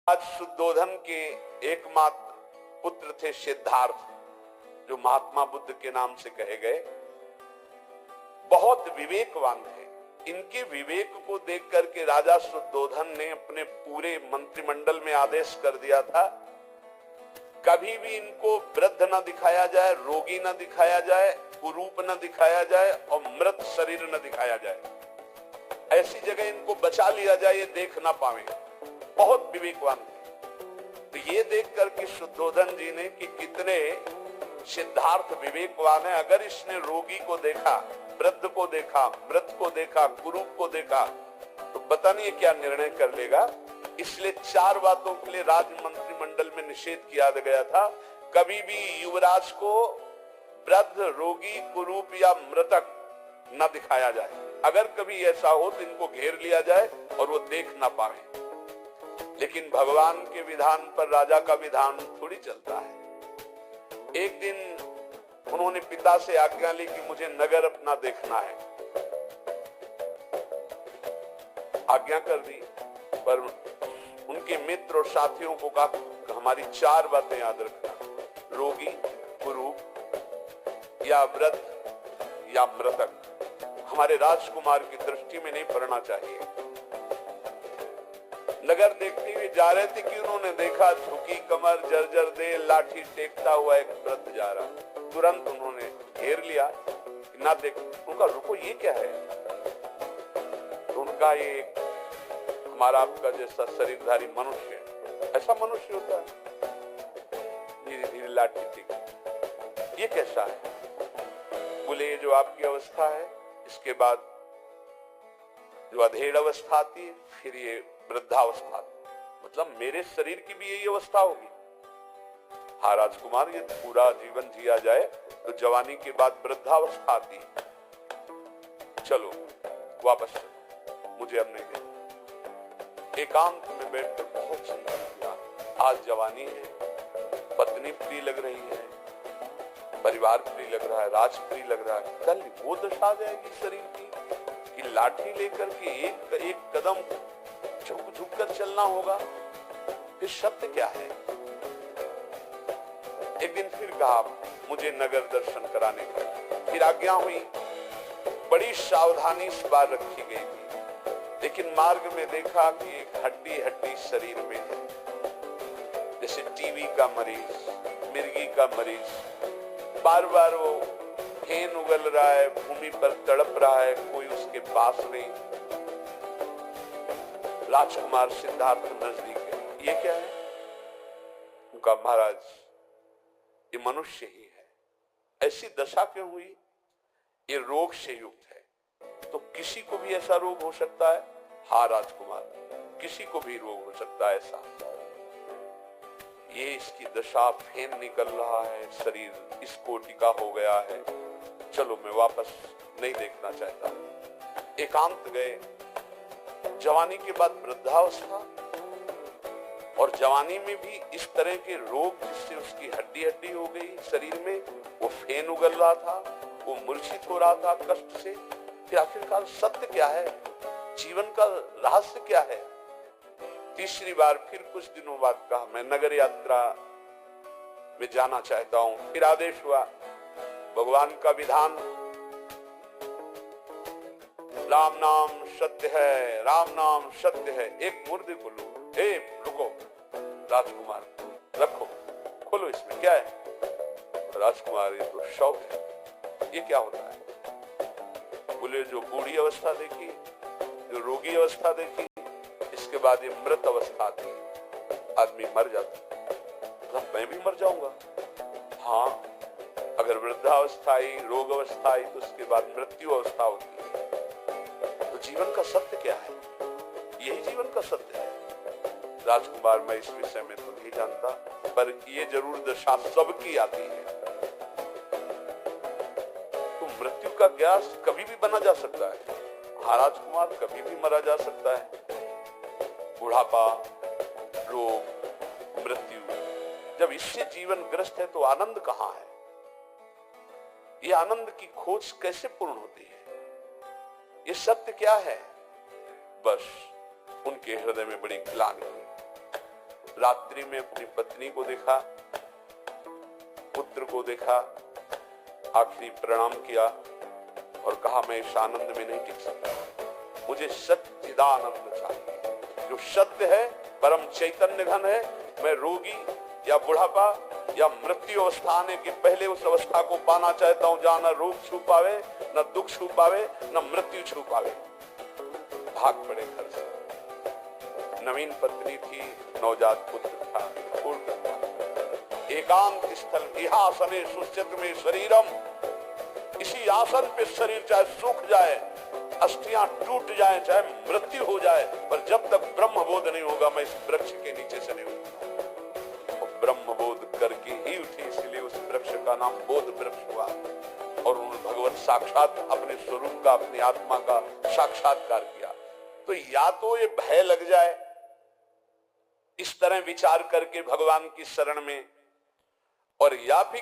आज शुद्धोधन के एकमात्र पुत्र थे सिद्धार्थ, जो महात्मा बुद्ध के नाम से कहे गए। बहुत विवेकवान थे। इनके विवेक को देख करके राजा शुद्धोधन ने अपने पूरे मंत्रिमंडल में आदेश कर दिया था, कभी भी इनको वृद्ध न दिखाया जाए, रोगी न दिखाया जाए, कुरूप न दिखाया जाए और मृत शरीर न दिखाया जाए। ऐसी जगह इनको बचा लिया जाए, ये देख ना पावे। बहुत विवेकवान थे। तो ये देख करके शुद्धोधन जी ने कि कितने सिद्धार्थ विवेकवान है, अगर इसने रोगी को देखा, वृद्ध को देखा, मृत को देखा, कुरूप को देखा, तो पता नहीं क्या निर्णय कर लेगा। इसलिए 4 बातों के लिए राज मंत्रिमंडल में निषेध किया गया था। कभी भी युवराज को वृद्ध, रोगी, कुरूप या मृतक न दिखाया जाए। अगर कभी ऐसा हो तो इनको घेर लिया जाए और वो देख ना पाए। लेकिन भगवान के विधान पर राजा का विधान थोड़ी चलता है। एक दिन उन्होंने पिता से आज्ञा ली कि मुझे नगर अपना देखना है। आज्ञा कर दी, पर उनके मित्र और साथियों को कहा हमारी 4 बातें याद रखना, रोगी, कुरूप या वृद्ध या मृतक हमारे राजकुमार की दृष्टि में नहीं पड़ना चाहिए। नगर देखते हुए जा रहे थे कि उन्होंने देखा झुकी कमर, जर्जर दे, लाठी टेकता हुआ एक वृद्ध जा रहा। तुरंत उन्होंने घेर लिया, ना देख। उनका रुको, ये क्या है? तो उनका ये हमारा आपका जैसा शरीरधारी मनुष्य है, ऐसा मनुष्य होता है। धीरे धीरे लाठी टेक, ये कैसा है? बोले जो आपकी अवस्था है, इसके बाद जो अधेड़ अवस्था आती, फिर ये वृद्धावस्था, मतलब मेरे शरीर की भी यही अवस्था होगी। हाँ राजकुमार, ये पूरा जीवन जिया जाए तो जवानी के बाद वृद्धावस्था आती है। चलो वापस चलो, मुझे अब नहीं देना। एकांत में बैठकर बहुत चिंतन किया। आज जवानी है, पत्नी प्रिय लग रही है, परिवार प्रिय लग रहा है, राज प्रिय लग रहा है। कल वो दशा आ जाएगी शरीर की कि लाठी लेकर के एक कदम झुक झुक कर चलना होगा। फिर सत्य क्या है? एक दिन फिर कहा मुझे नगर दर्शन कराने का। फिर आज्ञा हुई। बड़ी सावधानी इस बार रखी गई थी, लेकिन मार्ग में देखा कि एक हड्डी हड्डी शरीर में है, जैसे टीबी का मरीज, मिर्गी का मरीज, बार बार वो फेन उगल रहा है, भूमि पर तड़प रहा है, कोई उसके पास नहीं। राजकुमार सिद्धार्थ नजदीक है। ये क्या है? उनका महाराज, ये मनुष्य ही है। ऐसी दशा क्यों हुई? ये रोग से युक्त है। तो किसी को भी ऐसा रोग हो सकता है? हाँ राजकुमार, किसी को भी रोग हो सकता है ऐसा। ये इसकी दशा, फेन निकल रहा है, शरीर इस कोटि का हो गया है। चलो मैं वापस नहीं देखना चाहता। एकांत गए। जवानी के बाद वृद्धावस्था, और जवानी में भी इस तरह के रोग जिससे उसकी हड्डी हड्डी हो गई शरीर में, वो फेन उगल रहा था, वो मूर्छित हो रहा था कष्ट से। फिर आखिरकार सत्य क्या है? जीवन का रहस्य क्या है? तीसरी बार फिर कुछ दिनों बाद कहा मैं नगर यात्रा में जाना चाहता हूं। फिर आदेश हुआ, भगवान का विधान, राम नाम सत्य है, राम नाम सत्य है। एक मुर्दे को लो, हे रुको राजकुमार, रखो, खोलो, इसमें क्या है? राजकुमार ये तो शौक है। ये क्या होता है? बोले जो बूढ़ी अवस्था देखी, जो रोगी अवस्था देखी, इसके बाद ये मृत अवस्था आती है, आदमी मर जाता है। मतलब मैं भी मर जाऊंगा? हाँ, अगर वृद्धावस्था आई, रोग अवस्था आई, तो उसके बाद मृत्यु अवस्था होती है। तो जीवन का सत्य क्या है? यही जीवन का सत्य है। राजकुमार मैं इस विषय में तो नहीं जानता, पर ये जरूर दशा सबकी आती है। तो मृत्यु का ज्ञास कभी भी बना जा सकता है। हाँ राजकुमार, कभी भी मरा जा सकता है। बुढ़ापा, रोग, मृत्यु, जब इससे जीवन ग्रस्त है तो आनंद कहाँ है? ये आनंद की खोज कैसे पूर्ण होती है? ये सत्य क्या है? बस उनके हृदय में बड़ी ग्लानि हुई। रात्रि में अपनी पत्नी को देखा, पुत्र को देखा, आखिरी प्रणाम किया और कहा मैं इस आनंद में नहीं टिक सकता, मुझे सच्चिदानंद चाहिए। जो सत्य है, परम चैतन्य घन है, मैं रोगी या बुढ़ापा या मृत्यु अवस्था आने के पहले उस अवस्था को पाना चाहता हूं जहां न रोग छू पावे, न दुख छू पावे, न मृत्यु छू पावे। भाग पड़े घर से। नवीन पत्नी थी, नवजात पुत्र था, एकांत स्थल इहासने सुस्थित में शरीरम, इसी आसन पे शरीर चाहे सूख जाए, अस्थियां टूट जाए, चाहे मृत्यु हो जाए, पर जब तक ब्रह्म बोध नहीं होगा मैं इस वृक्ष के नीचे से नहीं उठूंगा। और ब्रह्म बोध करके ही उठी, इसलिए उस वृक्ष का नाम बोध वृक्ष हुआ। और उन्होंने भगवत साक्षात अपने स्वरूप का, अपनी आत्मा का साक्षात्कार किया। तो या तो ये भय लग जाए इस तरह विचार करके भगवान की शरण में, और या फिर